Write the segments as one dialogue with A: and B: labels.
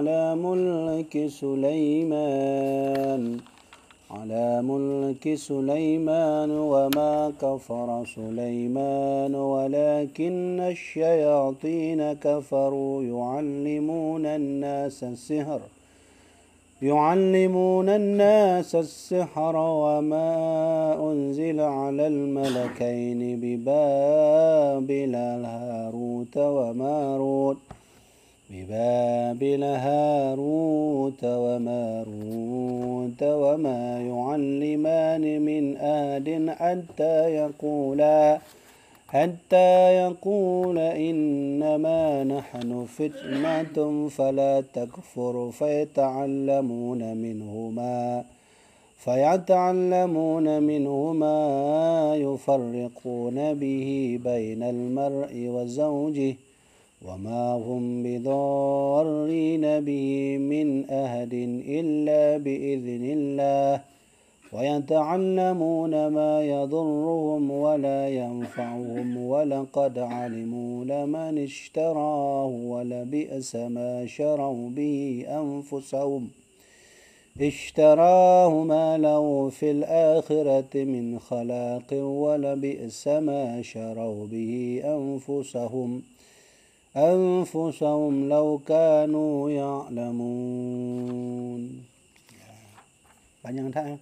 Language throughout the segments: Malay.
A: على ملك سليمان وما كفر سليمان ولكن الشياطين كفروا يعلمون الناس السحر وما أنزل على الملكين ببابل هاروت وماروت وما يعلمان من أحد حتى يقول إنما نحن فتنة فلا تكفر فيتعلمون منهما يفرقون به بين المرء وزوجه وما هم بضارين به من أحد إلا بإذن الله ويتعلمون ما يضرهم ولا ينفعهم ولقد علموا لمن اشتراه ولبئس ما شروا به أنفسهم ما له في الآخرة من خلاق ولبئس ما شروا به أنفسهم لو كانوا يعلمون. Panjang tak?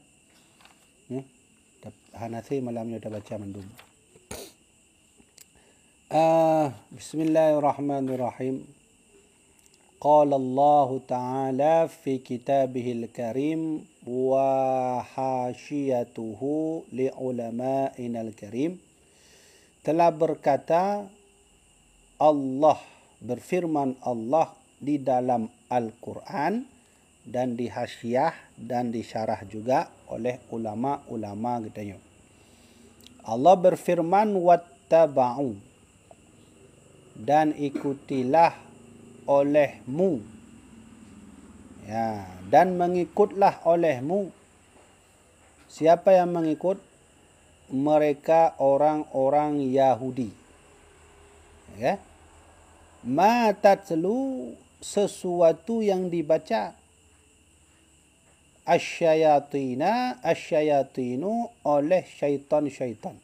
A: Hanafi malamnya dah baca mandum. Bismillahirrahmanirrahim. Qala Allah Ta'ala fi kitabihil karim wa hashiyatuhu li'ulama'inal karim. Telah berkata Allah, berfirman Allah di dalam Al-Quran dan di hasyiah dan disyarah juga oleh ulama-ulama katanya. Allah berfirman wattaba'u, dan ikutilah olehmu, ya, dan mengikutlah olehmu. Siapa yang mengikut? Mereka orang-orang Yahudi, ya. Ma tatlu, sesuatu yang dibaca, asyayatinu oleh syaitan.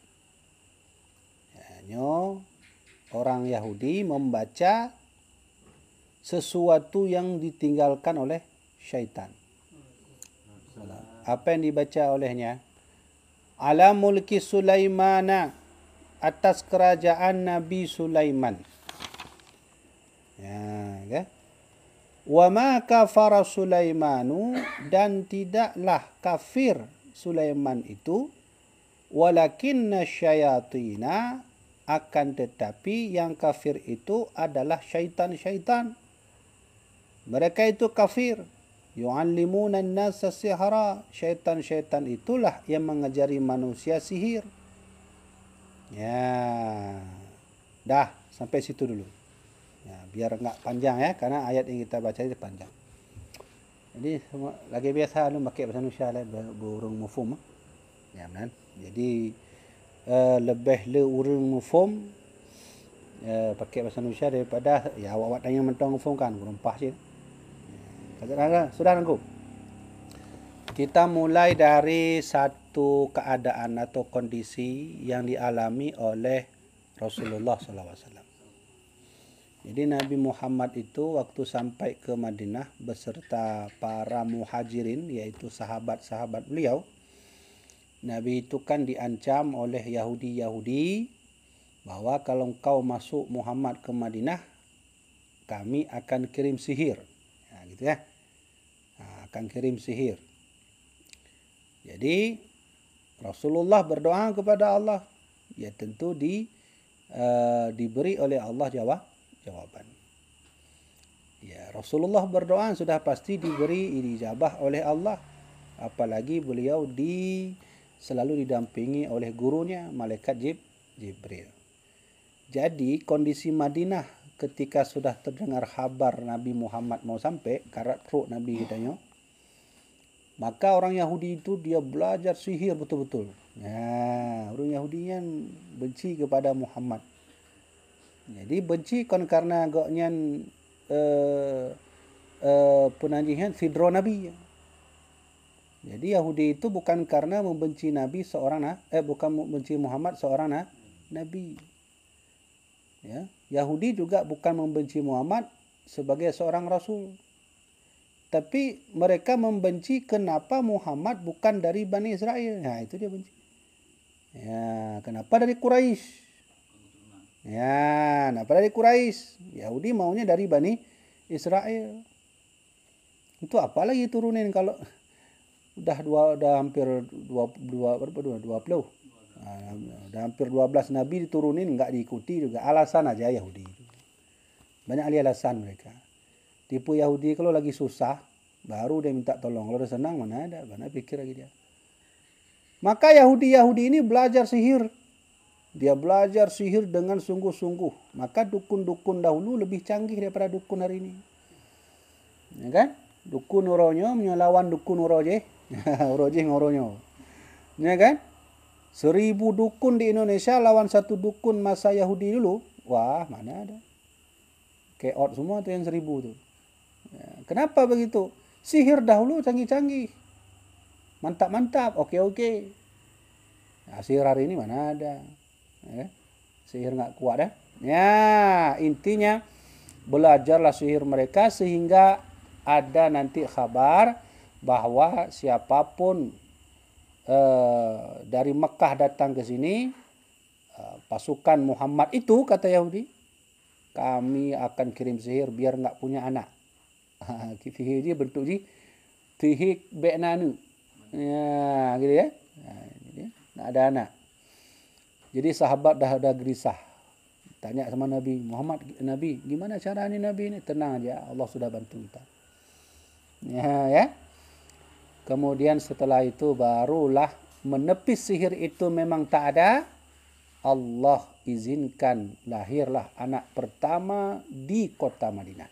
A: Orang Yahudi membaca sesuatu yang ditinggalkan oleh syaitan. Apa yang dibaca olehnya? Ala mulki Sulaimana, atas kerajaan Nabi Sulaiman. Ya. Wa ma kafara Sulaimanu, dan tidaklah kafir Sulaiman itu, walakinna syayatina, akan tetapi yang kafir itu adalah syaitan-syaitan. Mereka itu kafir. Yu'allimuna an-nasa sihra, syaitan-syaitan itulah yang mengajari manusia sihir. Ya. Dah, sampai situ dulu. Ya, biar enggak panjang ya, karena ayat yang kita baca itu panjang. Jadi lagi biasa lu pakai bahasa Indonesia lah, burung mufhum. Ya, benar. Jadi lebih le urang mufhum pakai bahasa Indonesia daripada ya awak tanya mentang mufhum kan, berempah je. Sudah nangku. Kita mulai dari satu keadaan atau kondisi yang dialami oleh Rasulullah SAW. Jadi Nabi Muhammad itu waktu sampai ke Madinah beserta para muhajirin, yaitu sahabat-sahabat beliau, Nabi itu kan diancam oleh Yahudi bahwa kalau engkau masuk Muhammad ke Madinah, kami akan kirim sihir. Nah, gitu ya. Akan kirim sihir. Jadi Rasulullah berdoa kepada Allah. Ya tentu diberi oleh Allah jawaban. Ya, Rasulullah berdoa sudah pasti diberi ijabah oleh Allah. Apalagi beliau selalu didampingi oleh gurunya malaikat Jibril. Jadi kondisi Madinah ketika sudah terdengar kabar Nabi Muhammad mau sampai, karat perut Nabi katanya, maka orang Yahudi itu dia belajar sihir betul-betul. Ya, orang Yahudi yang benci kepada Muhammad. Jadi benci kan karena agaknya penajihan sidro Nabi. Jadi Yahudi itu bukan karena membenci Nabi bukan membenci Muhammad seorang Nabi. Ya, Yahudi juga bukan membenci Muhammad sebagai seorang Rasul. Tapi mereka membenci kenapa Muhammad bukan dari Bani Israel. Nah, itu dia benci. Ya, kenapa dari Quraisy? Ya, kenapa dari Quraisy? Yahudi maunya dari Bani Israel. Itu apa lagi turunin kalau udah hampir 20. Udah hampir 12 nabi diturunin enggak diikuti juga. Alasan aja Yahudi. Banyak kali alasan mereka. Tipu Yahudi kalau lagi susah baru dia minta tolong. Kalau udah senang mana pikir lagi dia. Maka Yahudi ini belajar sihir. Dia belajar sihir dengan sungguh-sungguh. Maka dukun-dukun dahulu lebih canggih daripada dukun hari ini. Ya kan? Dukun uronyo menyelawan dukun uroje. Uroje ngoronyo. Ya kan? 1000 dukun di Indonesia lawan satu dukun masa Yahudi dulu. Wah, mana ada. Keot semua tuh yang 1000 tuh. Ya, kenapa begitu? Sihir dahulu canggih-canggih. Mantap-mantap, oke-oke. Nah, sihir hari ini mana ada. Ya, sihir nggak kuat ya. Ya, intinya belajarlah sihir mereka sehingga ada nanti kabar bahwa siapapun dari Mekah datang ke sini, pasukan Muhammad itu, kata Yahudi, kami akan kirim sihir biar nggak punya anak. Sihir dia bentuk tihik be'nanu. Ya, gitu ya. Nah, jadi nggak ada anak. Jadi sahabat dah gelisah. Tanya sama Nabi Muhammad, Nabi, gimana cara ini Nabi ini? Tenang aja, Allah sudah bantu kita. Ya. Kemudian setelah itu barulah menepis sihir itu memang tak ada. Allah izinkan lahirlah anak pertama di kota Madinah.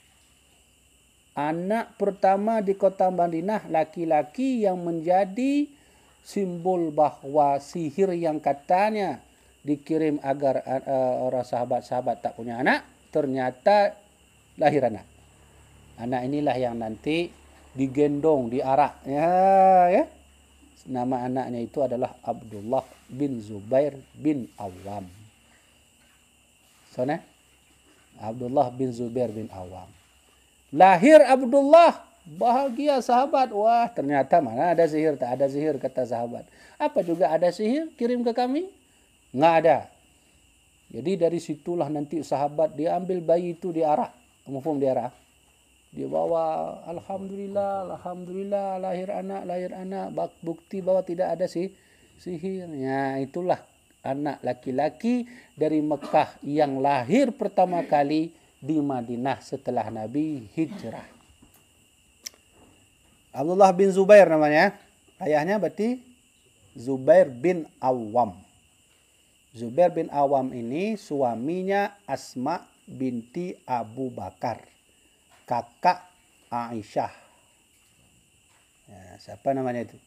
A: Anak pertama di kota Madinah laki-laki yang menjadi simbol bahwa sihir yang katanya dikirim agar orang sahabat-sahabat tak punya anak, ternyata lahir anak. Anak inilah yang nanti digendong, diarak. Ya. Nama anaknya itu adalah Abdullah bin Zubair bin Awam. Soalnya Abdullah bin Zubair bin Awam. Lahir Abdullah, bahagia sahabat. Wah, ternyata mana ada sihir, tak ada sihir, kata sahabat. Apa juga ada sihir kirim ke kami? Nggak ada. Jadi dari situlah nanti sahabat dia ambil bayi itu diarak. Mufhum diarak. Dia bawa, alhamdulillah lahir anak, bukti bahwa tidak ada sihir. Ya, itulah anak laki-laki dari Mekah yang lahir pertama kali di Madinah setelah Nabi hijrah. Abdullah bin Zubair namanya. Ayahnya berarti Zubair bin Awam. Zubair bin Awam ini suaminya Asma binti Abu Bakar, kakak Aisyah. Ya, siapa namanya itu?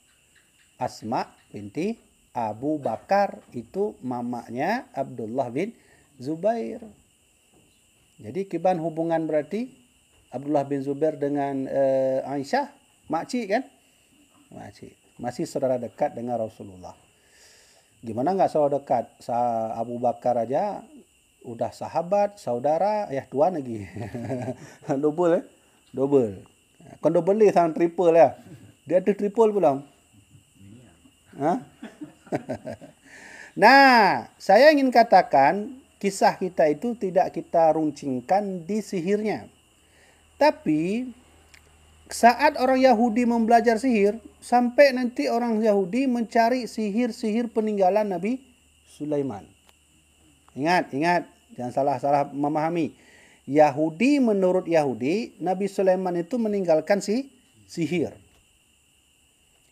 A: Asma binti Abu Bakar, itu mamanya Abdullah bin Zubair. Jadi kiban hubungan berarti Abdullah bin Zubair dengan Aisyah, makcik kan? Makcik. Masih saudara dekat dengan Rasulullah. Gimana nggak saudara dekat? Abu Bakar aja udah sahabat, saudara, ayah tuan lagi. Double. Kan double sama triple ya. Dia ada triple pula. Hah? Nah, saya ingin katakan kisah kita itu tidak kita runcingkan di sihirnya. Tapi saat orang Yahudi mempelajari sihir, sampai nanti orang Yahudi mencari sihir-sihir peninggalan Nabi Sulaiman. Ingat, jangan salah memahami. Yahudi, menurut Yahudi, Nabi Sulaiman itu meninggalkan sihir.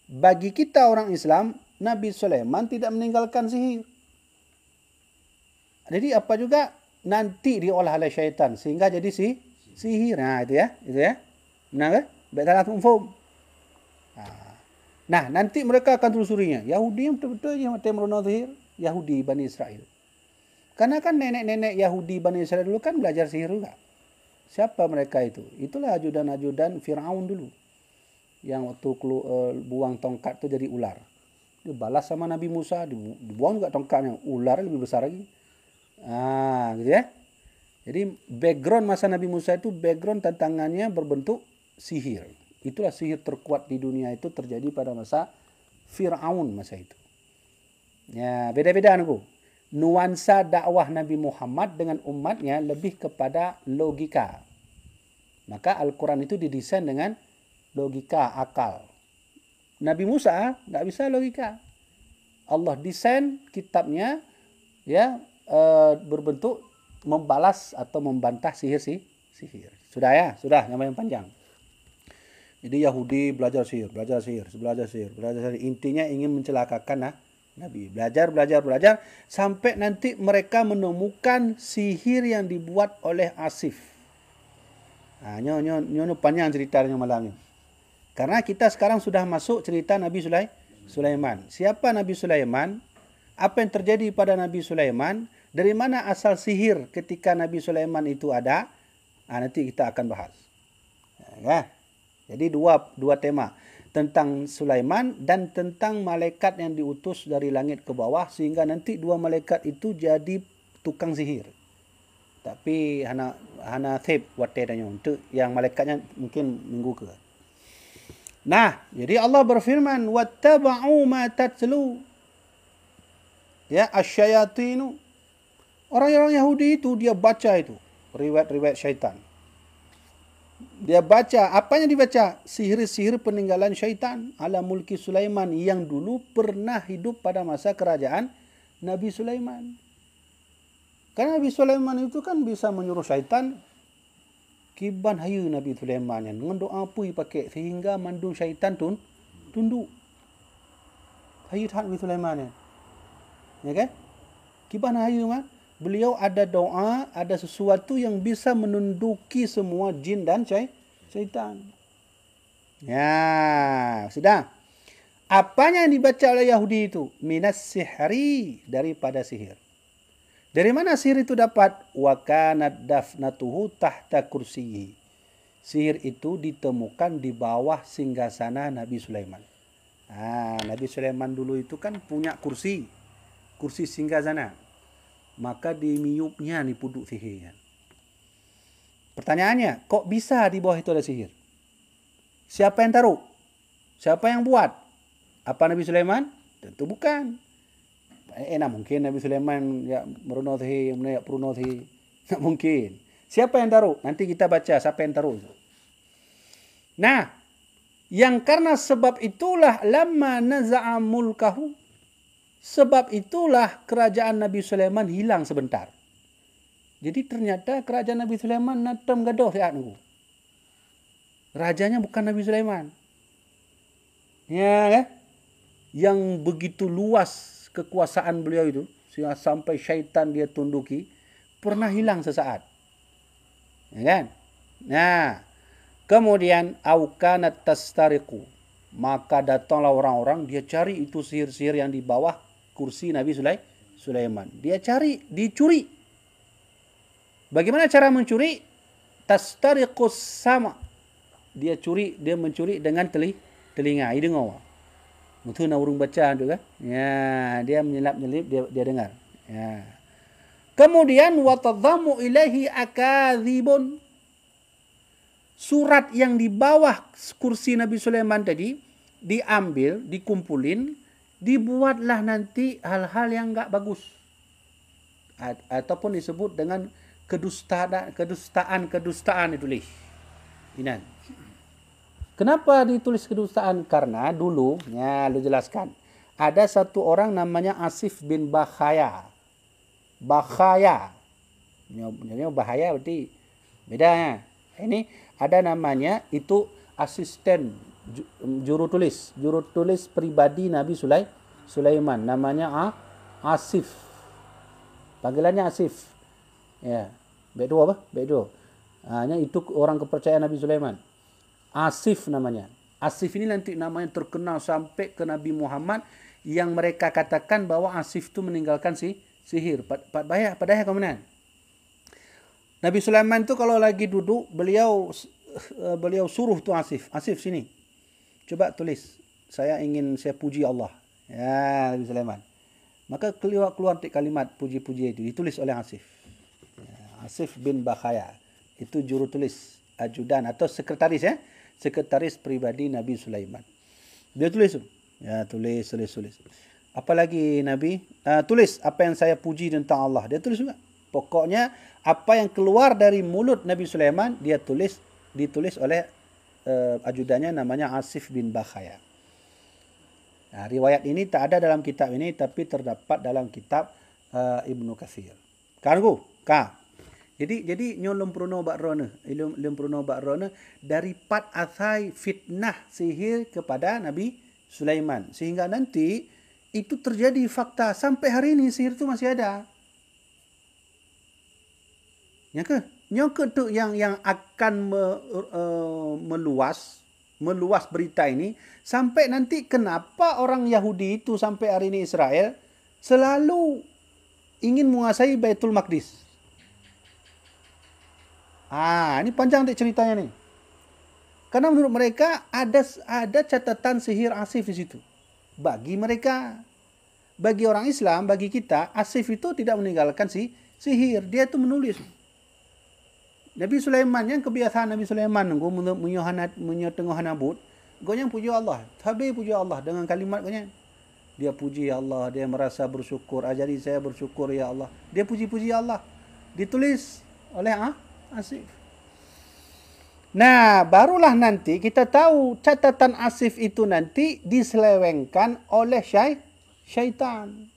A: Bagi kita orang Islam, Nabi Sulaiman tidak meninggalkan sihir. Jadi apa juga nanti diolah oleh syaitan sehingga jadi sihir. Nah, itu ya. Benar kan? Baik salah mufhum. Nah, nanti mereka akan telusurinya. Yahudi yang betul-betul yang merono sihir, Yahudi Bani Israel. Karena kan nenek-nenek Yahudi Bani Israel dulu kan belajar sihir juga. Siapa mereka itu? Itulah ajudan-ajudan Fir'aun dulu. Yang waktu buang tongkat itu jadi ular. Dia balas sama Nabi Musa, dibuang juga tongkatnya. Ular lebih besar lagi. Gitu ya. Jadi background masa Nabi Musa itu background tantangannya berbentuk sihir. Itulah sihir terkuat di dunia itu terjadi pada masa Fir'aun masa itu. Ya, beda-beda aku. Nuansa dakwah Nabi Muhammad dengan umatnya lebih kepada logika. Maka Al-Quran itu didesain dengan logika, akal. Nabi Musa nggak bisa logika. Allah desain kitabnya ya berbentuk membalas atau membantah sihir. Sudah ya, sudah yang panjang. Jadi Yahudi belajar sihir. Intinya ingin mencelakakan Nabi. Belajar sampai nanti mereka menemukan sihir yang dibuat oleh Asif. Nyono panjang ceritanya malam ini. Karena kita sekarang sudah masuk cerita Nabi Sulaiman. Siapa Nabi Sulaiman? Apa yang terjadi pada Nabi Sulaiman? Dari mana asal sihir ketika Nabi Sulaiman itu ada? Nanti kita akan bahas. Ya. Jadi dua tema. Tentang Sulaiman dan tentang malaikat yang diutus dari langit ke bawah. Sehingga nanti dua malaikat itu jadi tukang sihir. Tapi hana thep watedannya. Untuk yang malaikatnya mungkin minggu ke. Nah, jadi Allah berfirman, wattaba'u ma tatlu ya asyayatinu. Orang-orang Yahudi itu dia baca itu riwayat-riwayat syaitan. Dia baca, apanya dibaca? Sihir-sihir peninggalan syaitan ala mulki Sulaiman yang dulu pernah hidup pada masa kerajaan Nabi Sulaiman. Karena Nabi Sulaiman itu kan bisa menyuruh syaitan kiban hayu Nabi Sulaiman yang dengan doa pui pakai sehingga mandung syaitan tunduk. Hayu tak Nabi Sulaiman ya kan? Kiban hayu mah beliau ada doa, ada sesuatu yang bisa menunduki semua jin dan syaitan. Ya, sudah. Apanya yang dibaca oleh Yahudi itu? Minas sihri, daripada sihir. Dari mana sihir itu dapat? Wa kanat dafnatuhu tahta kursiyi. Sihir itu ditemukan di bawah singgasana Nabi Sulaiman. Nabi Sulaiman dulu itu kan punya kursi singgasana. Maka dimiupnya nih puduk sihirnya. Pertanyaannya, kok bisa di bawah itu ada sihir? Siapa yang taruh? Siapa yang buat? Apa Nabi Sulaiman? Tentu bukan. Mungkin Nabi Sulaiman ya meruno sihir, ya peruno sihir. Tak mungkin. Siapa yang taruh? Nanti kita baca siapa yang taruh. Nah, yang karena sebab itulah lamma naza'a mulkahu. Sebab itulah kerajaan Nabi Sulaiman hilang sebentar. Jadi ternyata kerajaan Nabi Sulaiman natam gadoh siat nunggu. Rajanya bukan Nabi Sulaiman. Ya kan? Yang begitu luas kekuasaan beliau itu, sehingga sampai syaitan dia tunduki, pernah hilang sesaat. Ya kan? Nah, kemudian aukanat tastariqu. Maka datanglah orang-orang, dia cari itu sihir-sihir yang di bawah kursi Nabi Sulaiman. Dia cari, dicuri. Bagaimana cara mencuri? Tastariqus sama. Dia mencuri dengan telinga. Dia dengar. Betul nak urung baca tu kan? Ya, dia menyelap-nyelip, dia dengar. Ya. Kemudian watadhamu ilaihi akadzibun. Surat yang di bawah kursi Nabi Sulaiman tadi diambil, dikumpulin, dibuatlah nanti hal-hal yang enggak bagus. Ataupun disebut dengan kedustaan ditulis. Inan. Kenapa ditulis kedustaan? Karena dulu, ya lu jelaskan. Ada satu orang namanya Asif bin Bakhaya. Ini bahaya berarti bedanya. Ini ada namanya itu asisten juru tulis pribadi Nabi Sulaiman, namanya Asif. Panggilannya Asif. Ya. Bedo apa? Bedo. Itu orang kepercayaan Nabi Sulaiman. Asif namanya. Asif ini nanti namanya terkenal sampai ke Nabi Muhammad yang mereka katakan bahwa Asif itu meninggalkan sihir. Padahal kemudian Nabi Sulaiman tu kalau lagi duduk, beliau suruh tu Asif, Asif sini. Coba tulis, saya puji Allah. Ya, Nabi Sulaiman. Maka keluar kalimat puji-puji itu ditulis oleh Asif. Ya, Asif bin Bakhaya. Itu juru tulis, ajudan atau sekretaris ya. Sekretaris pribadi Nabi Sulaiman. Dia tulis tu. Ya, tulis. Apalagi Nabi tulis apa yang saya puji tentang Allah. Dia tulis juga. Pokoknya apa yang keluar dari mulut Nabi Sulaiman dia ditulis oleh ajudannya namanya Asif bin Bakhaya. Nah, riwayat ini tak ada dalam kitab ini tapi terdapat dalam kitab Ibnu Katsir. Kargo ka. Jadi nyolom pruno bakrona, ilum pruno bakrona dari pat asai fitnah sihir kepada Nabi Sulaiman sehingga nanti itu terjadi fakta sampai hari ini sihir itu masih ada. Ya ke? Nyok tu yang akan meluas berita ini sampai nanti kenapa orang Yahudi itu sampai hari ini Israel selalu ingin menguasai Baitul Maqdis. Ini panjang dek ceritanya nih. Karena menurut mereka ada catatan sihir Asif di situ. Bagi mereka, bagi orang Islam, bagi kita, Asif itu tidak meninggalkan sihir. Dia itu menulis. Nabi Sulaiman yang kebiasaan Nabi Sulaiman nunggu menyotengah nabut, gonya puji Allah. Habis puji Allah dengan kalimat gonya. Dia puji Allah, dia merasa bersyukur. Ajari saya bersyukur ya Allah. Dia puji-puji Allah. Ditulis oleh Asif. Nah, barulah nanti kita tahu catatan Asif itu nanti diselewengkan oleh syaitan.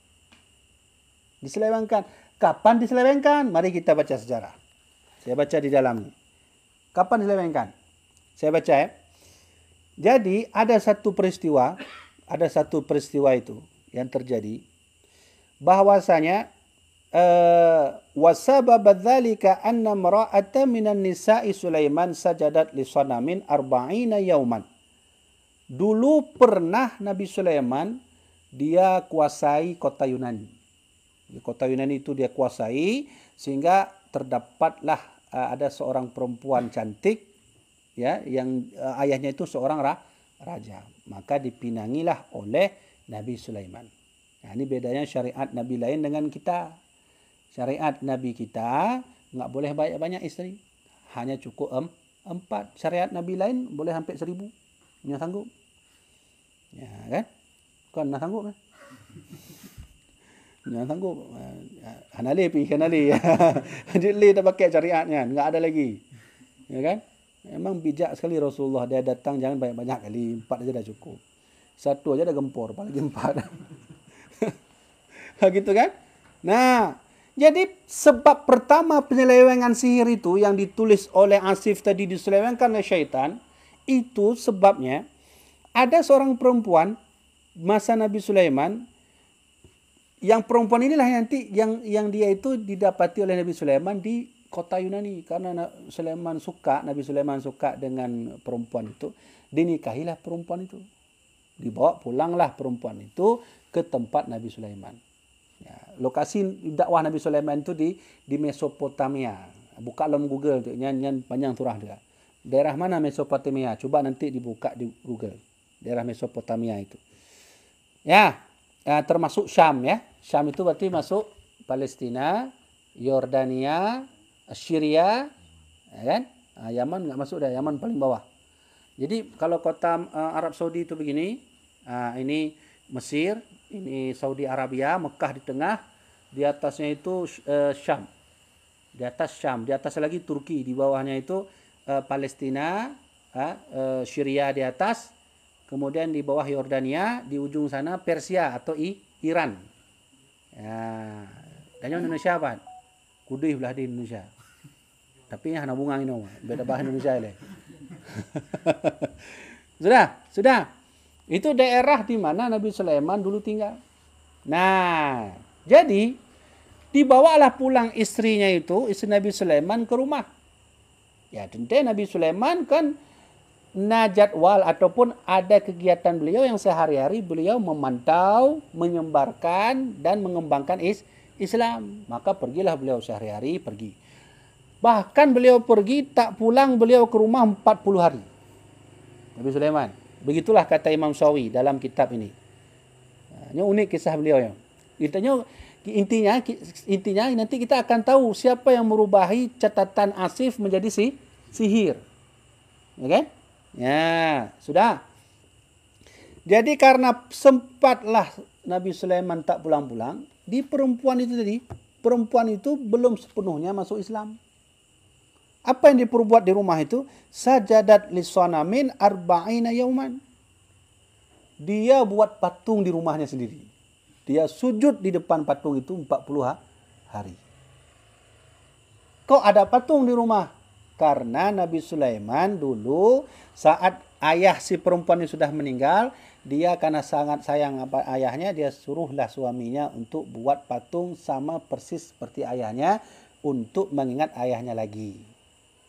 A: Diselewengkan. Kapan diselewengkan? Mari kita baca sejarah. Saya baca di dalam ini. Kapan diselewengkan? Saya baca ya. Jadi ada satu peristiwa itu yang terjadi bahwasanya wasabab dzalika anna mar'atan minan nisa'i Sulaiman sajadat li sanamin 40 yauman. Dulu pernah Nabi Sulaiman dia kuasai kota Yunani. Di kota Yunani itu dia kuasai sehingga terdapatlah ada seorang perempuan cantik ya yang ayahnya itu seorang raja. Maka dipinangilah oleh Nabi Sulaiman. Nah, ini bedanya syariat Nabi lain dengan kita. Syariat Nabi kita enggak boleh banyak-banyak isteri. Hanya cukup 4. Syariat Nabi lain boleh sampai 1000. Punya sanggup. Ya kan? Kau nak sanggup kan? Jangan sanggup. Hanali pergi Hanali. Jadi dah pakai syariatnya. Enggak ada lagi. Ya kan? Memang bijak sekali Rasulullah. Dia datang jangan banyak-banyak kali. 4 aja dah cukup. 1 aja dah gempor. Apalagi 4. Gitu kan? Nah, jadi sebab pertama penyelewengan sihir itu yang ditulis oleh Asif tadi diselewengkan oleh syaitan. Itu sebabnya ada seorang perempuan masa Nabi Sulaiman. Yang perempuan inilah nanti yang dia itu didapati oleh Nabi Sulaiman di kota Yunani. Karena Nabi Sulaiman suka dengan perempuan itu. Dinikahilah perempuan itu. Dibawa pulanglah perempuan itu ke tempat Nabi Sulaiman. Ya, lokasi dakwah Nabi Sulaiman itu di Mesopotamia. Buka dalam Google tu, nyan panjang turah dia. Daerah mana Mesopotamia? Coba nanti dibuka di Google. Daerah Mesopotamia itu. Ya, termasuk Syam ya. Syam itu berarti masuk Palestina, Yordania, Syria, ya kan? Yaman enggak masuk dah, Yaman paling bawah. Jadi kalau kota Arab Saudi itu begini, ini Mesir, ini Saudi Arabia, Mekah di tengah, di atasnya itu Syam. Di atas Syam, di atas lagi Turki, di bawahnya itu Palestina, Syria di atas, kemudian di bawah Yordania, di ujung sana Persia atau Iran. Ya, dan Indonesia apa? Kudus belah di Indonesia. Tapi hana bunga ini, beda bahasa Indonesia le. Sudah. Itu daerah di mana Nabi Sulaiman dulu tinggal. Nah, jadi dibawalah pulang istrinya itu, istri Nabi Sulaiman ke rumah. Ya, tentu Nabi Sulaiman kan jadwal ataupun ada kegiatan beliau yang sehari-hari beliau memantau, menyebarkan dan mengembangkan Islam. Maka pergilah beliau sehari-hari pergi. Bahkan beliau pergi tak pulang beliau ke rumah 40 hari. Nabi Sulaiman. Begitulah kata Imam Sawi dalam kitab ini. Ini unik kisah beliau ya. Intinya nanti kita akan tahu siapa yang merubahi catatan Asif menjadi sihir. Ya kan? Ya, sudah. Jadi karena sempatlah Nabi Sulaiman tak pulang-pulang, di perempuan itu belum sepenuhnya masuk Islam. Apa yang diperbuat di rumah itu? Sajadat lisanamin arba'ina yauman. Dia buat patung di rumahnya sendiri. Dia sujud di depan patung itu 40 hari. Kok ada patung di rumah? Karena Nabi Sulaiman dulu saat ayah si perempuan ini sudah meninggal, dia karena sangat sayang ayahnya, dia suruhlah suaminya untuk buat patung sama persis seperti ayahnya untuk mengingat ayahnya lagi.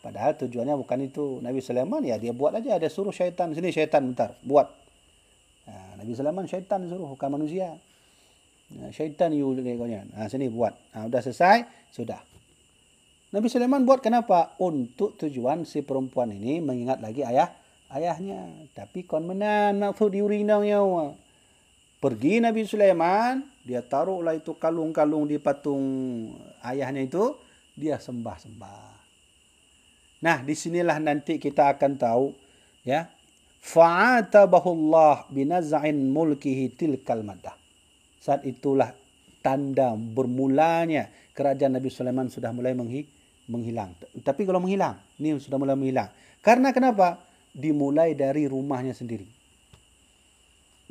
A: Padahal tujuannya bukan itu. Nabi Sulaiman ya dia buat aja, dia suruh syaitan, sini syaitan bentar, buat. Nabi Sulaiman syaitan suruh, bukan manusia. Syaitan you kayaknya. Sini buat. Udah selesai, sudah. Nabi Sulaiman buat kenapa? Untuk tujuan si perempuan ini mengingat lagi ayahnya. Tapi kon menan maksud diurinang nyawa. Pergi Nabi Sulaiman, dia taruhlah itu kalung-kalung di patung ayahnya itu, dia sembah-sembah. Nah, disinilah nanti kita akan tahu ya. Fa'atabahullah binaz'in mulkihi tilkal madah. Saat itulah tanda bermulanya kerajaan Nabi Sulaiman sudah mulai menghilang. Tapi kalau menghilang, ini sudah mulai menghilang. Karena kenapa? Dimulai dari rumahnya sendiri.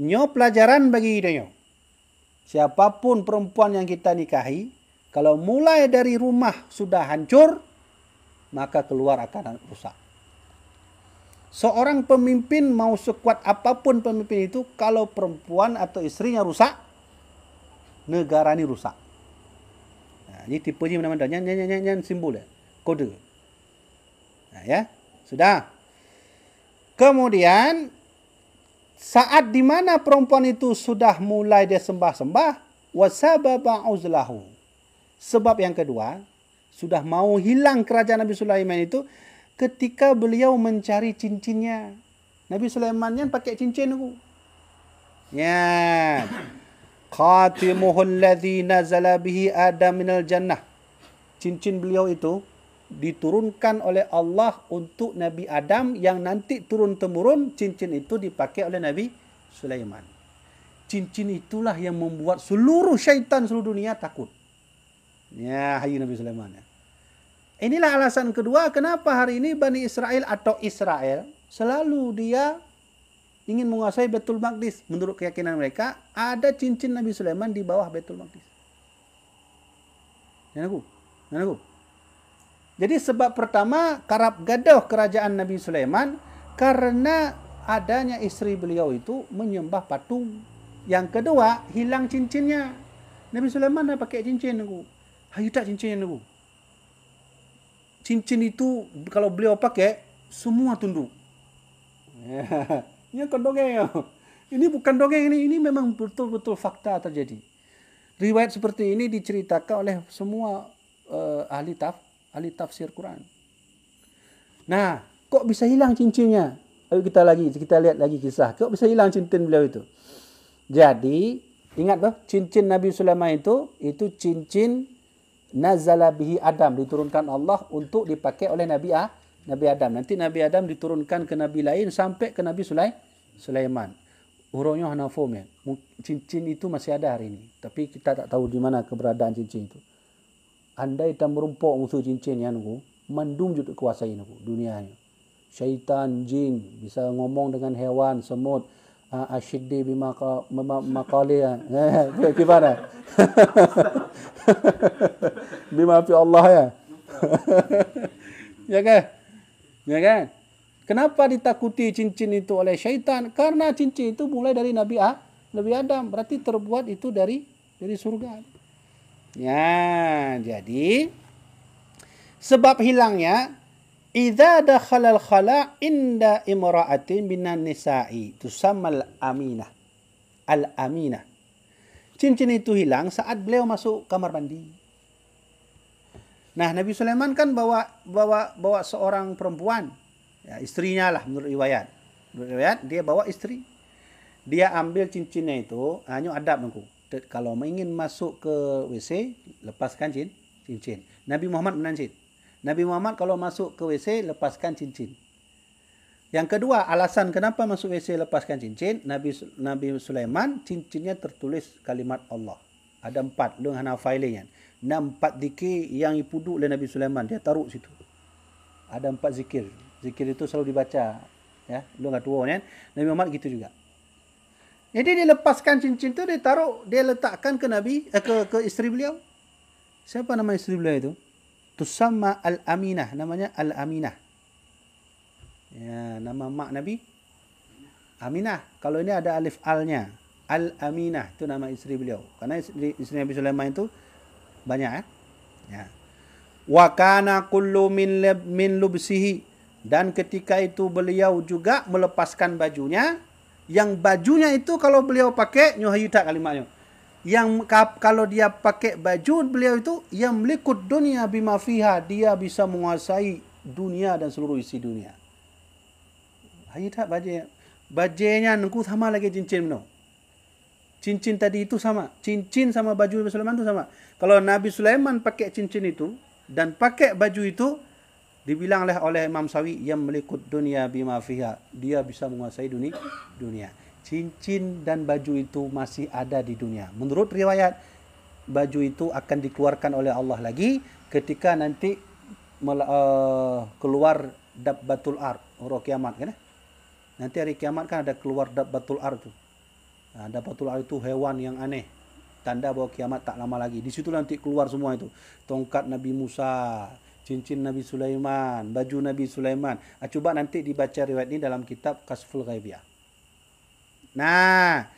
A: Nyo pelajaran bagi kita nyo. Siapapun perempuan yang kita nikahi, kalau mulai dari rumah sudah hancur, maka keluar akan rusak. Seorang pemimpin mau sekuat apapun pemimpin itu, kalau perempuan atau istrinya rusak, negara ini rusak. Ini tipenya namanya nyan simbol ya, kode. Ya, sudah. Kemudian saat di mana perempuan itu sudah mulai dia sembah-sembah, wasababa uzlahu. Sebab yang kedua, sudah mau hilang kerajaan Nabi Sulaiman itu ketika beliau mencari cincinnya. Nabi Sulaiman yang pakai cincin itu. Ya. Khatimuhul ladzi nazala bihi Adam minal jannah. Cincin beliau itu diturunkan oleh Allah untuk Nabi Adam yang nanti turun-temurun cincin itu dipakai oleh Nabi Sulaiman. Cincin itulah yang membuat seluruh syaitan seluruh dunia takut. Ya, hai Nabi Sulaiman ya. Inilah alasan kedua kenapa hari ini Bani Israel atau Israel selalu dia ingin menguasai Baitul Maqdis. Menurut keyakinan mereka, ada cincin Nabi Sulaiman di bawah Baitul Maqdis. Yang aku. Jadi sebab pertama, karab gaduh kerajaan Nabi Sulaiman karena adanya istri beliau itu menyembah patung. Yang kedua, hilang cincinnya. Nabi Sulaiman dah pakai cincin aku. Hayu tak cincin aku. Cincin itu kalau beliau pakai semua tunduk. Ini bukan dongeng. Ini bukan dongeng, ini memang betul-betul fakta terjadi. Riwayat seperti ini diceritakan oleh semua ahli tafsir Quran. Nah, kok bisa hilang cincinnya? Ayo kita lihat lagi kisah. Kok bisa hilang cincin beliau itu? Jadi, ingat bah, cincin Nabi Sulaiman itu cincin nazala bihi Adam, diturunkan Allah untuk dipakai oleh Nabi Adam. Nanti Nabi Adam diturunkan ke Nabi lain sampai ke Nabi Sulaiman. Urungnya hanafum ya. Cincin itu masih ada hari ini. Tapi kita tak tahu di mana keberadaan cincin itu. Andai tak merumpuk musuh cincin yang aku, mandum juga kuasai aku dunianya. Syaitan, jin, bisa ngomong dengan hewan, semut. Asyiddi bimakali gimana? Bima fi Allah ya. Ya kan? Kenapa ditakuti cincin itu oleh syaitan? Karena cincin itu mulai dari Nabi Adam, berarti terbuat itu dari surga. Ya, jadi sebab hilangnya idza dakhala al-khala' inda imra'atin minan nisa'i tusammal aminah. Al-aminah. Cincin itu hilang saat beliau masuk kamar mandi. Nah, Nabi Sulaiman kan bawa seorang perempuan, ya, istrinya lah menurut riwayat. Menurut riwayat dia bawa istri. Dia ambil cincinnya itu, hanya adab nunggu. Kalau ingin masuk ke WC, lepaskan cincin. Nabi Muhammad menancit. Nabi Muhammad kalau masuk ke WC, lepaskan cincin. Yang kedua, alasan kenapa masuk WC lepaskan cincin, Nabi Sulaiman cincinnya tertulis kalimat Allah. Ada 4, lu hana filenya. 4 zikir yang dipuduk oleh Nabi Sulaiman, dia taruh situ. Ada 4 zikir. Zikir itu selalu dibaca, ya. Lu enggak tua kan? Nabi Muhammad gitu juga. Jadi dia lepaskan cincin tu, dia taruh, dia letakkan ke ke isteri beliau. Siapa nama isteri beliau itu? Tusamma Al-Aminah, namanya Al-Aminah. Ya, nama mak Nabi Aminah. Kalau ini ada alif al-nya. Al-Aminah itu nama isteri beliau. Karena isteri Nabi Sulaiman itu banyak, ya. Ya. Wa kana kullu min lubsihi, dan ketika itu beliau juga melepaskan bajunya. Yang bajunya itu kalau beliau pakai, nyuhayu tak kalimatnya. Yang kalau dia pakai baju beliau itu, yang melikut dunia bima fiha, dia bisa menguasai dunia dan seluruh isi dunia. Hayu tak baju. Bajunya nengku sama lagi cincin no. Cincin tadi itu sama. Cincin sama baju Nabi Sulaiman itu sama. Kalau Nabi Sulaiman pakai cincin itu dan pakai baju itu, dibilang oleh Imam Sawi, yang melikut dunia bima fiha, dia bisa menguasai dunia. Cincin dan baju itu masih ada di dunia. Menurut riwayat, baju itu akan dikeluarkan oleh Allah lagi ketika nanti keluar dabbatul ard, orang kiamat kan. Nanti hari kiamat kan ada keluar dabbatul ard tu. Dabbatul ard itu hewan yang aneh, tanda bahwa kiamat tak lama lagi. Di situ nanti keluar semua itu. Tongkat Nabi Musa, cincin Nabi Sulaiman, baju Nabi Sulaiman. Coba nanti dibaca riwayat ini dalam kitab Kasful Ghaibiyah. Nah,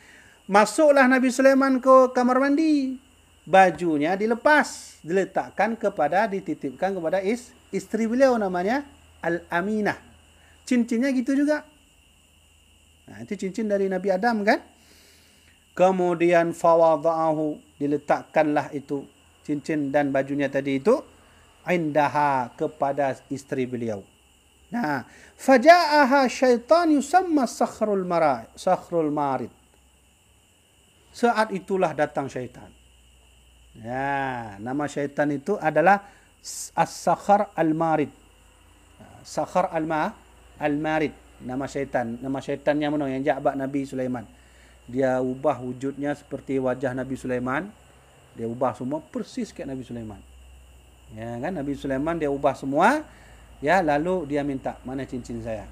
A: masuklah Nabi Sulaiman ke kamar mandi. Bajunya dilepas, dititipkan kepada istri beliau namanya Al-Aminah. Cincinnya gitu juga. Nah, itu cincin dari Nabi Adam kan? Kemudian fawada'ahu, diletakkanlah itu cincin dan bajunya tadi itu indaha, kepada istri beliau. Nah, faja'aha syaitan yusamma sakhrul marid. Saat itulah datang syaitan. Ya, nama syaitan itu adalah As-Sakhar Al-Marid. Sakhar Al-Marid, nama syaitan. Nama syaitannya mana yang ja'bak Nabi Sulaiman. Dia ubah wujudnya seperti wajah Nabi Sulaiman. Dia ubah semua persis kayak Nabi Sulaiman. Ya kan, Nabi Sulaiman dia ubah semua, ya, lalu dia minta, mana cincin saya?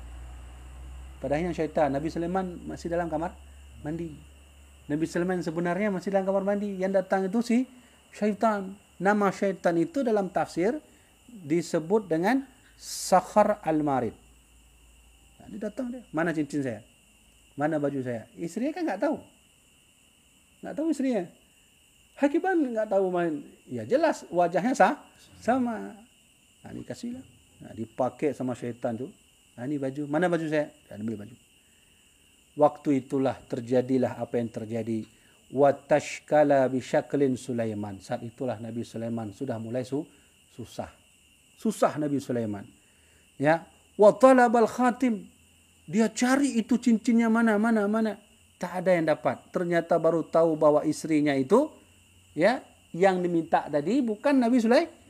A: Padahal yang syaitan, Nabi Sulaiman masih dalam kamar mandi. Nabi Sulaiman sebenarnya masih dalam kamar mandi. Yang datang itu si syaitan. Nama syaitan itu dalam tafsir disebut dengan Sakhar Al-Marid. Nah, dia datang dia, mana cincin saya? Mana baju saya? Istrinya kan enggak tahu. Enggak tahu istrinya. Hakiban enggak tahu main. Ya jelas wajahnya sama. Nah, dikasihlah. Nah, dipakai sama syaitan tu. Nah, ini baju. Mana baju saya? Dan ambil baju. Waktu itulah terjadilah apa yang terjadi. Wa tashkala bi syaklin Sulaiman. Saat itulah Nabi Sulaiman sudah mulai susah. Susah Nabi Sulaiman. Ya, wa talabal khatim. Dia cari itu cincinnya mana. Tak ada yang dapat. Ternyata baru tahu bahwa istrinya itu, ya, yang diminta tadi bukan Nabi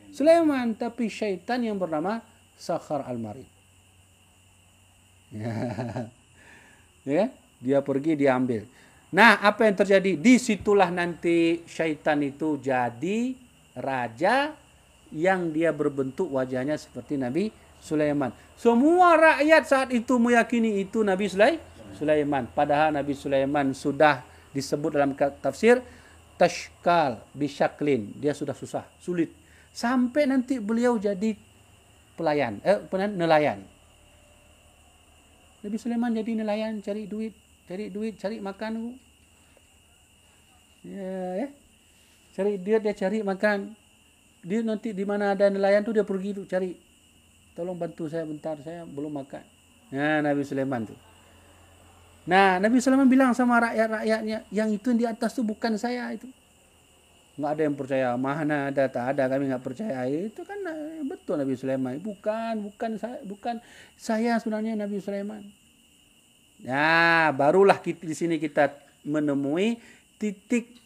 A: Sulaiman, tapi syaitan yang bernama Sakhar Al-Marid. Ya, dia pergi, dia ambil. Nah, apa yang terjadi? Disitulah nanti syaitan itu jadi raja yang dia berbentuk wajahnya seperti Nabi Sulaiman. Semua rakyat saat itu meyakini itu Nabi Sulaiman. Padahal Nabi Sulaiman sudah disebut dalam tafsir tashkal bisyaklin. Dia sudah susah, sulit. Sampai nanti beliau jadi nelayan. Nabi Sulaiman jadi nelayan, cari duit, cari makan. Ya. Cari dia cari makan. Dia nanti di mana ada nelayan tu dia pergi tu cari. Tolong bantu saya bentar, saya belum makan. Nah, Nabi Sulaiman tu. Nah, Nabi Sulaiman bilang sama rakyat-rakyatnya, yang itu di atas tu bukan saya itu. nggak ada yang percaya. Mana ada, tak ada, kami nggak percaya. Itu kan betul Nabi Sulaiman. Bukan saya sebenarnya Nabi Sulaiman. Nah, barulah di sini kita menemui titik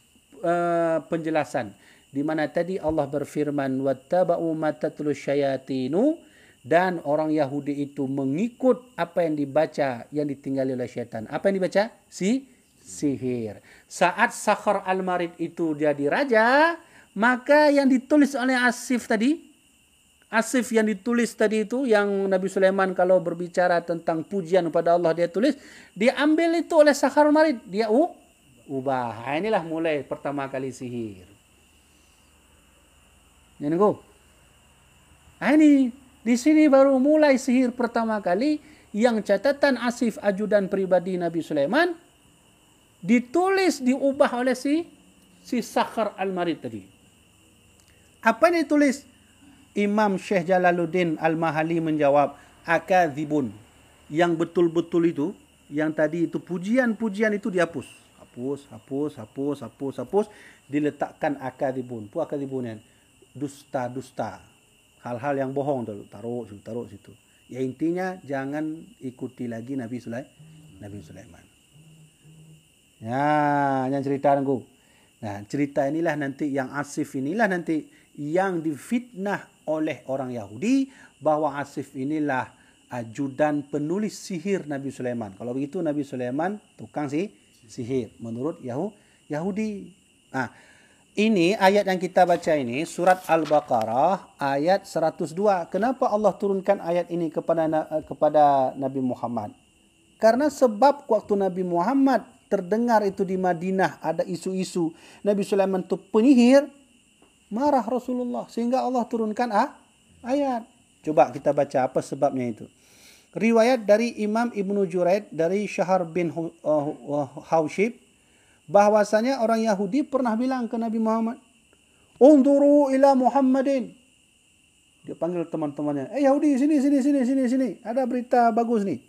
A: penjelasan di mana tadi Allah berfirman wattaba'u ma tatlu syayatinu, dan orang Yahudi itu mengikut apa yang dibaca, yang ditinggali oleh syaitan. Apa yang dibaca? Sihir. Saat Sakhar al-Marid itu jadi raja, maka yang ditulis oleh Asif yang ditulis tadi itu, yang Nabi Sulaiman kalau berbicara tentang pujian kepada Allah dia tulis, dia ambil itu oleh Sakhar al-Marid, dia ubah. Inilah mulai pertama kali sihir. Ini di sini baru mulai sihir pertama kali, yang catatan Asif ajudan pribadi Nabi Sulaiman ditulis, diubah oleh si Sakhar al-Marid tadi. Apa yang ditulis? Imam Syekh Jalaluddin Al-Mahali menjawab, akadzibun. Yang betul-betul itu, yang tadi itu pujian-pujian itu dihapus. Hapus. Diletakkan akadzibun. Apa akadzibun? Dusta-dusta. Hal-hal yang bohong taruh situ. Ya intinya jangan ikuti lagi Nabi Sulaiman. Ya, yang cerita aku. Nah, cerita inilah nanti yang Asif inilah nanti yang difitnah oleh orang Yahudi bahwa Asif inilah ajudan penulis sihir Nabi Sulaiman. Kalau begitu Nabi Sulaiman tukang sihir menurut Yahudi. Nah, ini ayat yang kita baca ini surat Al-Baqarah ayat 102. Kenapa Allah turunkan ayat ini kepada Nabi Muhammad? Karena sebab waktu Nabi Muhammad terdengar itu di Madinah ada isu-isu Nabi Sulaiman itu penyihir, marah Rasulullah sehingga Allah turunkan ayat. Coba kita baca apa sebabnya itu. Riwayat dari Imam Ibnu Juraid dari Syahar bin Haushib bahwasanya orang Yahudi pernah bilang ke Nabi Muhammad, "Unduru ila Muhammadin." Dia panggil teman-temannya, Yahudi, sini. Ada berita bagus nih.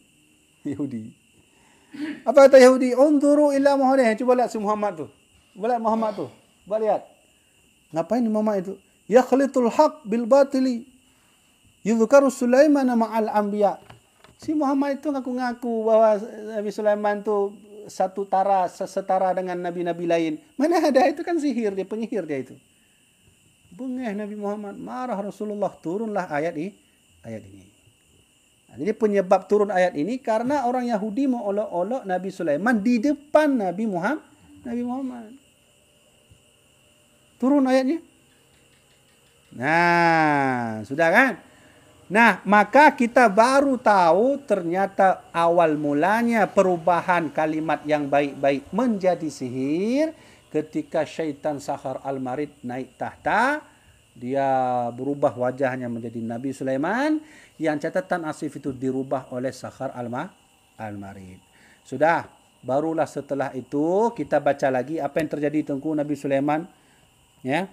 A: Yahudi. Apa kata Yahudi? Unduru ila Muhammadin. Coba lihat si Muhammad tu. Coba lihat. Ngapain Muhammad itu? Yakhlitul haq bil batili. Yudhkaru Sulaiman ma'al anbiya. Si Muhammad itu ngaku-ngaku bahwa Nabi Sulaiman tu setara dengan nabi-nabi lain. Mana ada, itu kan sihir, dia penyihir dia itu. Bengeh Nabi Muhammad, marah Rasulullah, turunlah ayat ini. Nah, jadi penyebab turun ayat ini karena orang Yahudi mau olok-olok Nabi Sulaiman di depan Nabi Muhammad. Turun ayatnya. Nah, sudah kan? Nah, maka kita baru tahu ternyata awal mulanya perubahan kalimat yang baik-baik menjadi sihir ketika syaitan Sakhar al-Marid naik tahta. Dia berubah wajahnya menjadi Nabi Sulaiman. Yang catatan Asif itu dirubah oleh Sakhar al-Marid. Sudah, barulah setelah itu kita baca lagi apa yang terjadi tengku Nabi Sulaiman. Ya.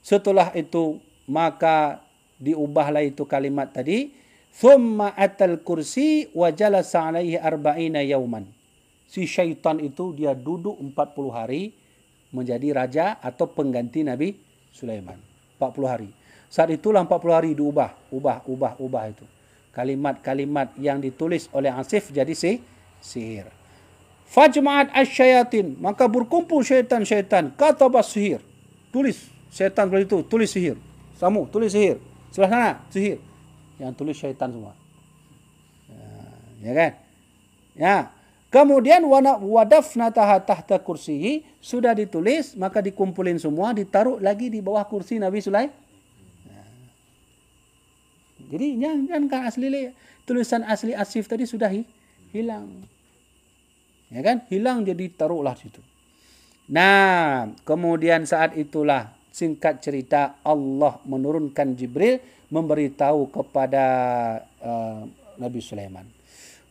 A: Setelah itu maka diubahlah itu kalimat tadi, thumma atal kursi wa jalasa alaihi arba'ina yauman. Si syaitan itu dia duduk 40 hari menjadi raja atau pengganti Nabi Sulaiman. 40 hari. Saat itulah 40 hari diubah itu. Kalimat-kalimat yang ditulis oleh Asif jadi sihir. Fajma'at asyayatin, maka berkumpul syaitan-syaitan, kata sihir. Tulis syaitan begitu, tulis sihir. Samu tulis sihir. Sebelah sana, sihir. Yang tulis syaitan semua. Ya kan? Ya. Kemudian wadafna tahta kursihi, sudah ditulis, maka dikumpulin semua, ditaruh lagi di bawah kursi Nabi Sulaiman. Jadi jangan asli tulisan asli Asif tadi sudah hilang. Ya kan? Hilang jadi taruhlah situ. Nah, kemudian saat itulah singkat cerita Allah menurunkan Jibril memberitahu kepada Nabi Sulaiman.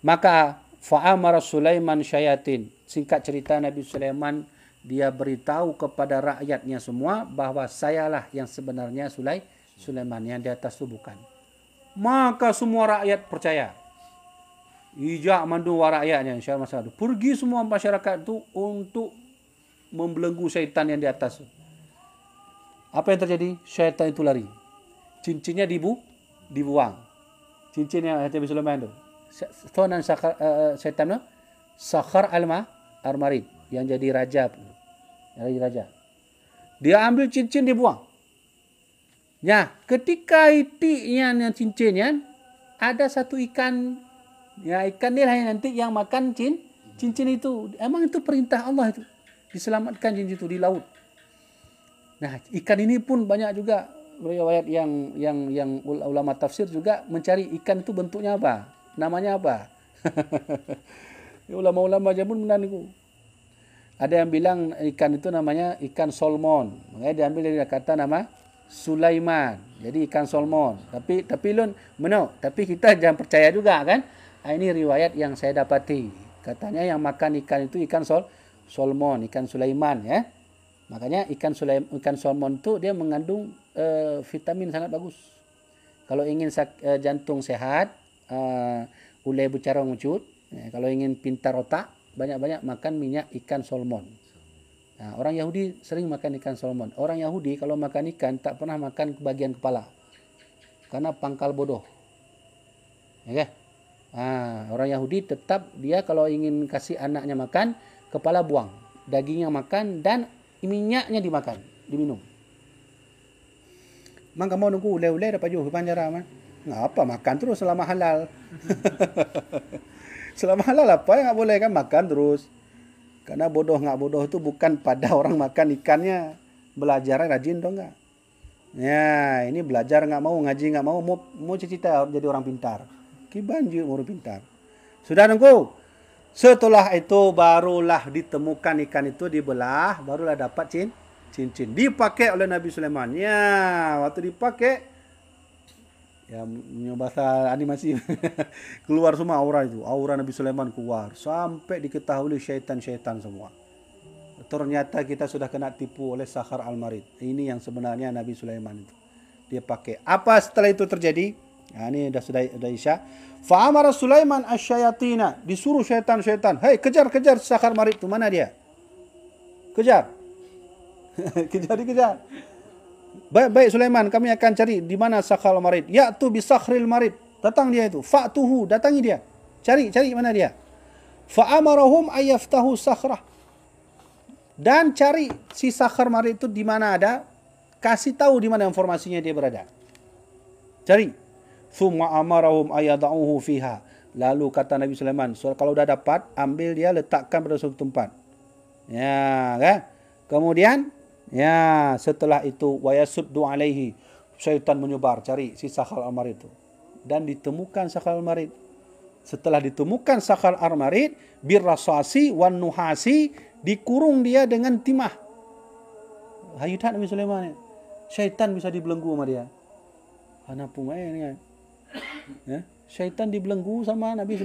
A: Maka fa'amara Sulaiman syayatin. Singkat cerita Nabi Sulaiman dia beritahu kepada rakyatnya semua bahwa sayalah yang sebenarnya Sulaiman, yang di atas itu bukan. Maka semua rakyat percaya. Ijak mandu rakyatnya insyaallah masalah. Pergi semua masyarakat itu untuk membelenggu syaitan yang di atas. Apa yang terjadi? Syaitan itu lari. Cincinnya dibuang. Cincin yang Nabi Sulaiman itu. Thonan syaitan itu Sakhar al-Marid yang jadi raja. Yang jadi raja. Dia ambil cincin, dibuang. Ya, ketika itiknya cincinnya, ada satu ikan. Ya, ikan ni lah yang nanti yang makan cincin itu. Emang itu perintah Allah itu. Diselamatkan cincin itu di laut. Nah, ikan ini pun banyak juga riwayat yang ulama tafsir juga mencari ikan itu bentuknya apa, namanya apa. Ulama-ulama jamun benar itu. Ada yang bilang ikan itu namanya ikan salmon. Makanya diambil dari kata nama Sulaiman. Jadi ikan salmon. Tapi tapi kita jangan percaya juga kan. Ini riwayat yang saya dapati. Katanya yang makan ikan itu ikan salmon, ikan Sulaiman ya. Makanya ikan salmon itu dia mengandung vitamin sangat bagus. Kalau ingin jantung sehat, ulai bicara mengut. Kalau ingin pintar otak, banyak-banyak makan minyak ikan salmon. Nah, orang Yahudi sering makan ikan salmon. Orang Yahudi kalau makan ikan tak pernah makan bagian kepala. Karena pangkal bodoh. Ya, orang Yahudi tetap dia kalau ingin kasih anaknya makan, kepala buang. Dagingnya makan dan minyaknya diminum. Mang kamu nunggu ulai-ulai dapat jual panjara man. Ngapa makan terus selama halal? Selama halal apa yang nggak boleh kan makan terus. Karena bodoh nggak bodoh itu bukan pada orang makan ikannya, belajarnya rajin dong nggak. Ya ini belajar nggak mau, ngaji nggak mau cita-cita jadi orang pintar. Kibanju mau pintar. Sudah nunggu. Setelah itu barulah ditemukan ikan itu dibelah, barulah dapat cincin. Dipakai oleh Nabi Sulaiman. Ya, waktu dipakai, ya bahasa animasi keluar semua aura itu. Aura Nabi Sulaiman keluar. Sampai diketahui syaitan-syaitan semua. Ternyata kita sudah kena tipu oleh Sakhar al-Marid. Ini yang sebenarnya Nabi Sulaiman itu. Dia pakai. Apa setelah itu terjadi? Nah, ini sudah Isya. Fa'amara Sulaiman asyayatina. Disuruh syaitan-syaitan. Hei, kejar Sakhar Marid itu. Mana dia? Kejar. Kejar. Baik Sulaiman, kami akan cari di mana Sakhar Marid. Ya'tu bi Sakhril Marid. Datang dia itu. Fa'tuhu, datangi dia. Cari mana dia. Fa'amarahum ayyaftahu sakhrah. Dan cari si Sakhar Marid itu di mana ada. Kasih tahu di mana informasinya dia berada. Cari. Thumma amarahum ayada'uhu fiha. Lalu kata Nabi Sulaiman, so, kalau dah dapat, ambil dia, letakkan pada suatu tempat. Ya, kan? Kemudian, ya, setelah itu wayasuddu alaihi. Syaitan menyebar cari si Sakhar al-Marid itu. Dan ditemukan Sakhar al-Marid. Setelah ditemukan Sakhar al-Marid, birrasasi wan nuhasi, dikurung dia dengan timah. Hayutat Nabi Sulaiman. Syaitan bisa dibelenggu sama dia. Mana pun ni kan. Ya, syaitan dibelenggu sama Nabi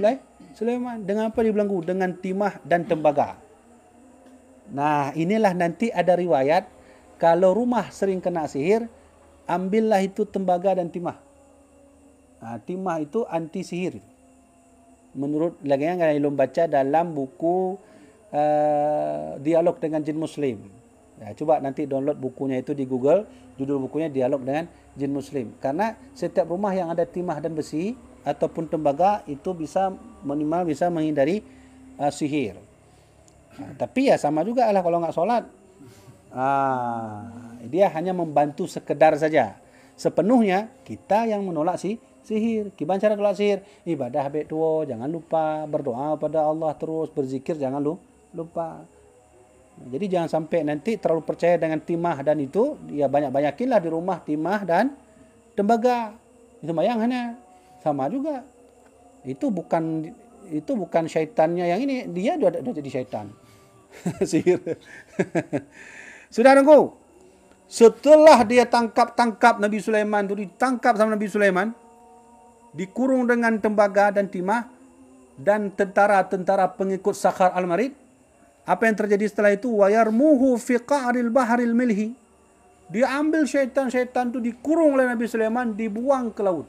A: Sulaiman. Dengan apa dibelenggu? Dengan timah dan tembaga. Nah, inilah nanti ada riwayat kalau rumah sering kena sihir, ambillah itu tembaga dan timah. Nah, timah itu anti sihir. Menurut lagi yang kalian baca dalam buku Dialog dengan Jin Muslim. Ya, coba nanti download bukunya itu di Google, judul bukunya Dialog dengan Jin Muslim. Karena setiap rumah yang ada timah dan besi ataupun tembaga itu minimal bisa menghindari sihir. Nah, tapi ya sama juga lah kalau nggak sholat. Dia hanya membantu sekedar saja. Sepenuhnya kita yang menolak sihir. Gimana cara tolak sihir? Ibadah baik tua, jangan lupa. Berdoa pada Allah terus, berzikir jangan lupa. Jadi jangan sampai nanti terlalu percaya dengan timah dan itu, ya banyak-banyakinlah di rumah timah dan tembaga. Itu bayangannya sama juga. Itu bukan syaitannya yang ini, dia sudah jadi syaitan. Sihir. Sudah nunggu. Setelah dia tangkap Nabi Sulaiman, itu ditangkap sama Nabi Sulaiman, dikurung dengan tembaga dan timah dan tentara-tentara pengikut Sakhar al-Marid. Apa yang terjadi setelah itu? Wayarmuhu fi qa'ril bahril milhi. Dia ambil syaitan-syaitan itu dikurung oleh Nabi Sulaiman, dibuang ke laut.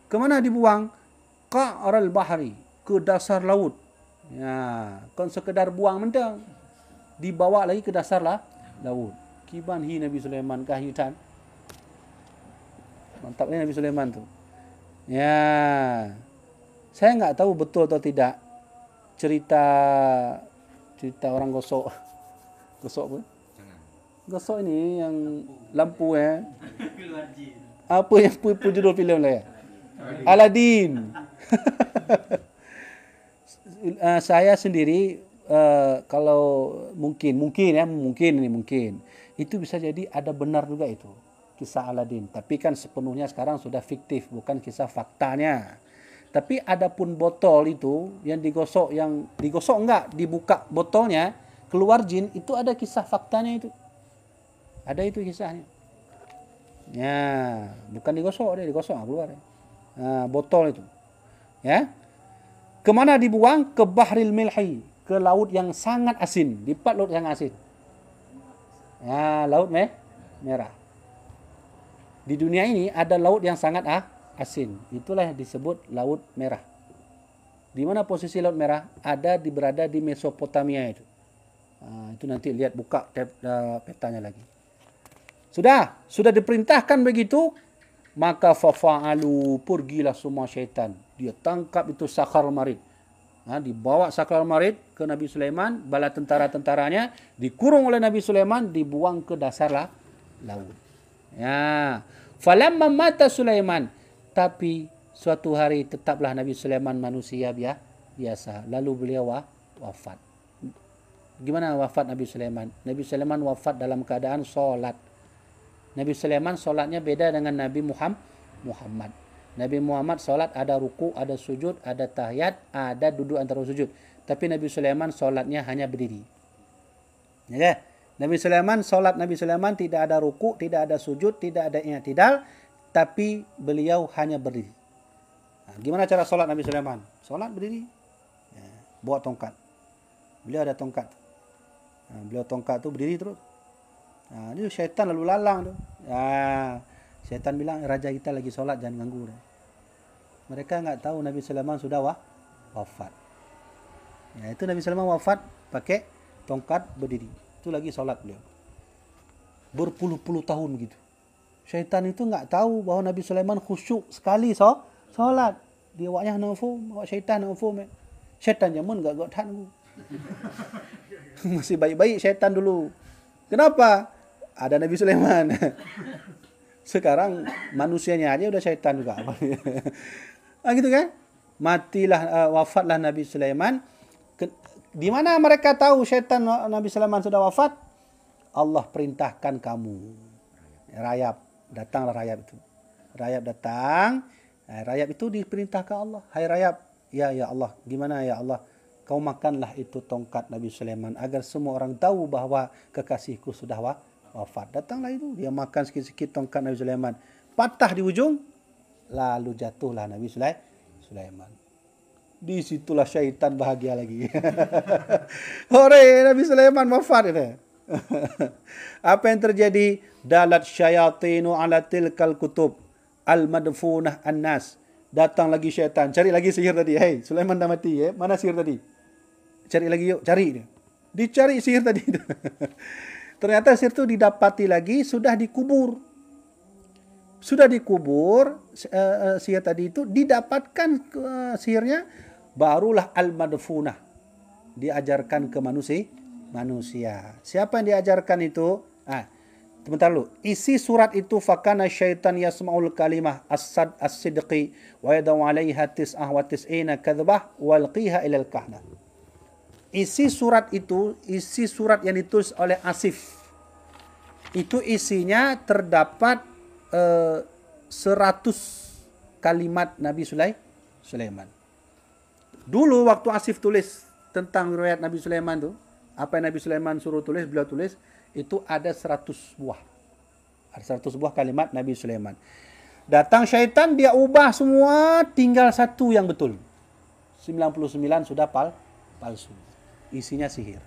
A: Kemana dibuang? Qa'ril bahri, ke dasar laut. Ya, kan sekedar buang mentang. Dibawa lagi ke dasar laut. Kiban hi Nabi Sulaiman kah yutan. Mantap ni Nabi Sulaiman tu. Ya. Saya enggak tahu betul atau tidak cerita orang gosok. Gosok apa? Gosok ini yang lampu ya. Apa yang judul filem lah ya? Aladdin. Saya sendiri kalau mungkin itu bisa jadi ada benar juga itu kisah Aladdin, tapi kan sepenuhnya sekarang sudah fiktif, bukan kisah faktanya. Tapi adapun botol itu yang digosok enggak dibuka botolnya keluar jin, itu ada kisah faktanya itu. Ada itu kisahnya. Ya, bukan digosok keluar. Botol itu. Ya. Kemana dibuang? Ke Bahril Milhi, ke laut yang sangat asin, di laut yang asin. Ya, laut merah. Di dunia ini ada laut yang sangat asin. Itulah yang disebut Laut Merah. Di mana posisi Laut Merah? Berada di Mesopotamia itu. Itu nanti lihat buka petanya lagi. Sudah diperintahkan begitu, maka fafa'alu, pergilah semua syaitan. Dia tangkap itu Sakhar Marid. Dibawa Sakhar Marid ke Nabi Sulaiman, bala tentara-tentaranya dikurung oleh Nabi Sulaiman, dibuang ke dasar laut. Ya, falamma mata Sulaiman, tapi suatu hari tetaplah Nabi Sulaiman manusia biasa. Lalu beliau wafat. Gimana wafat Nabi Sulaiman? Nabi Sulaiman wafat dalam keadaan solat. Nabi Sulaiman solatnya beda dengan Nabi Muhammad. Nabi Muhammad solat ada ruku, ada sujud, ada tahiyat, ada duduk antara sujud. Tapi Nabi Sulaiman solatnya hanya berdiri. Ya, Nabi Sulaiman tidak ada ruku, tidak ada sujud, tidak ada i'tidal, tapi beliau hanya berdiri. Gimana cara solat Nabi Sulaiman? Solat berdiri. Ya, bawa tongkat. Beliau ada tongkat. Beliau tongkat tu berdiri terus. Ini syaitan lalu lalang tu. Syaitan bilang, raja kita lagi solat, jangan ganggu. Mereka enggak tahu Nabi Sulaiman sudah wafat. Ya, itu Nabi Sulaiman wafat pakai tongkat berdiri. Itu lagi solat beliau. Berpuluh-puluh tahun begitu. Syaitan itu enggak tahu bahawa Nabi Sulaiman khusyuk sekali solat. Dia waknya nafum, wak syaitan nafum. Syaitan jamun enggak tahan aku. Masih baik-baik syaitan dulu. Kenapa? Ada Nabi Sulaiman. Sekarang manusianya aja udah syaitan juga. Gitu kan? Wafatlah Nabi Sulaiman. Di mana mereka tahu syaitan Nabi Sulaiman sudah wafat? Allah perintahkan kamu. Rayap. Datanglah rayap itu. Rayap datang. Rayap itu diperintahkan Allah. Hai rayap. Ya Allah. Gimana ya Allah? Kau makanlah itu tongkat Nabi Sulaiman agar semua orang tahu bahawa kekasihku sudah wafat. Datanglah itu. Dia makan sikit-sikit tongkat Nabi Sulaiman. Patah di ujung. Lalu jatuhlah Nabi Sulaiman. Di situlah syaitan bahagia lagi. Hore, Nabi Sulaiman wafat itu. Apa yang terjadi? Dalat syayatinu ala tilkal kutub al-madfunah an-nas. Datang lagi syaitan. Cari lagi sihir tadi. Hei, Sulaiman dah mati. Mana sihir tadi? Cari lagi yuk. Cari dia. Dicari sihir tadi. Ternyata sihir itu didapati lagi. Sudah dikubur. Sihir tadi itu didapatkan sihirnya. Barulah al-madfunah. Diajarkan ke manusia. Siapa yang diajarkan itu? Sebentar dulu. Isi surat itu fakana syaitan yasma'ul kalimah as-sidqi wa yadaw 'alaiha tis'ah wa tis'ina kadhbah walqiha ilal kahna. Isi surat yang ditulis oleh Asif. Itu isinya terdapat 100 kalimat Nabi Sulaiman. Dulu waktu Asif tulis tentang riwayat Nabi Sulaiman tu, apa yang Nabi Sulaiman suruh tulis, beliau tulis, itu ada 100 buah. Ada 100 buah kalimat Nabi Sulaiman. Datang syaitan, dia ubah semua, tinggal satu yang betul. 99 sudah palsu. Isinya sihir.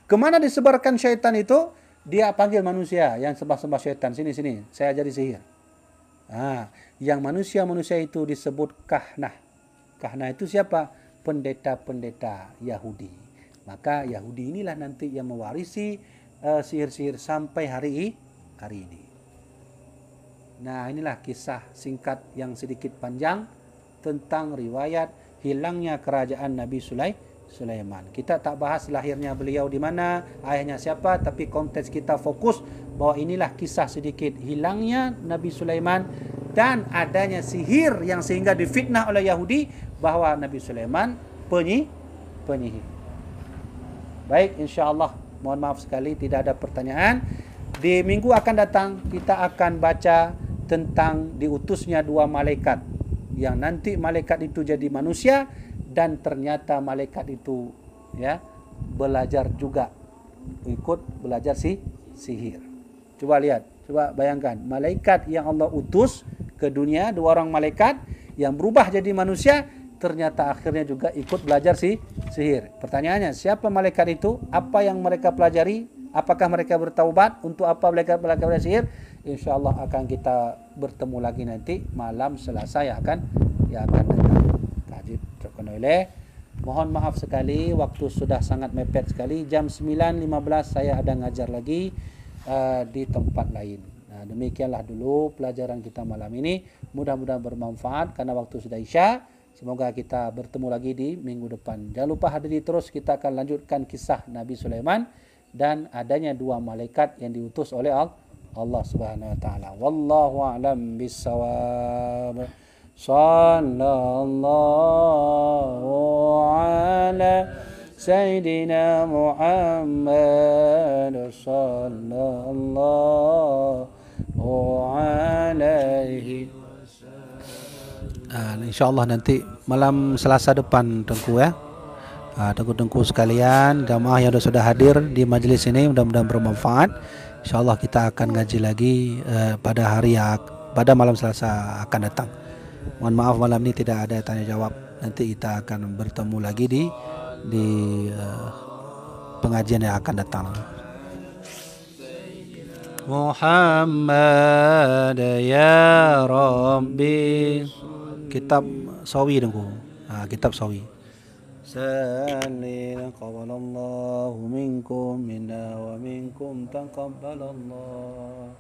A: Kemana disebarkan syaitan itu? Dia panggil manusia yang sembah-sembah syaitan. Sini, saya ajari sihir. Yang manusia-manusia itu disebut kahnah. Kahnah itu siapa? Pendeta-pendeta Yahudi. Maka Yahudi inilah nanti yang mewarisi sihir-sihir sampai hari ini. Nah, inilah kisah singkat yang sedikit panjang tentang riwayat hilangnya kerajaan Nabi Sulaiman. Kita tak bahas lahirnya beliau di mana, ayahnya siapa, tapi konteks kita fokus bahwa inilah kisah sedikit hilangnya Nabi Sulaiman dan adanya sihir yang sehingga difitnah oleh Yahudi bahwa Nabi Sulaiman penyihir. Baik, insya-Allah. Mohon maaf sekali tidak ada pertanyaan. Di minggu akan datang kita akan baca tentang diutusnya 2 malaikat yang nanti malaikat itu jadi manusia dan ternyata malaikat itu ya belajar juga ikut belajar sihir. Coba lihat, coba bayangkan malaikat yang Allah utus ke dunia, 2 orang malaikat yang berubah jadi manusia ternyata akhirnya juga ikut belajar sihir. Pertanyaannya, siapa malaikat itu? Apa yang mereka pelajari? Apakah mereka bertaubat? Untuk apa mereka belajar sihir? InsyaAllah akan kita bertemu lagi nanti malam Selasa yang akan datang. Kaji terkenal. Mohon maaf sekali, waktu sudah sangat mepet sekali. Jam 9.15 saya ada ngajar lagi di tempat lain. Nah, demikianlah dulu pelajaran kita malam ini. Mudah-mudahan bermanfaat karena waktu sudah Isya. Semoga kita bertemu lagi di minggu depan. Jangan lupa hadiri terus, kita akan lanjutkan kisah Nabi Sulaiman dan adanya 2 malaikat yang diutus oleh Allah Subhanahu wa taala. Wallahu a'lam bissawab. Sallallahu ala sayyidina Muhammad sallallahu alaihi. InsyaAllah nanti malam Selasa depan Tengku ya. Tengku-tengku sekalian, jamaah yang sudah hadir di majlis ini mudah-mudahan bermanfaat. InsyaAllah kita akan ngaji lagi pada malam Selasa akan datang. Mohon maaf malam ini tidak ada tanya jawab. Nanti kita akan bertemu lagi di pengajian yang akan datang. Muhammad ya Rabbi. Kitab Sawi dengku. Kitab Sawi. Salli qabbalallahu minkum minna wa minkum taqabbalallah.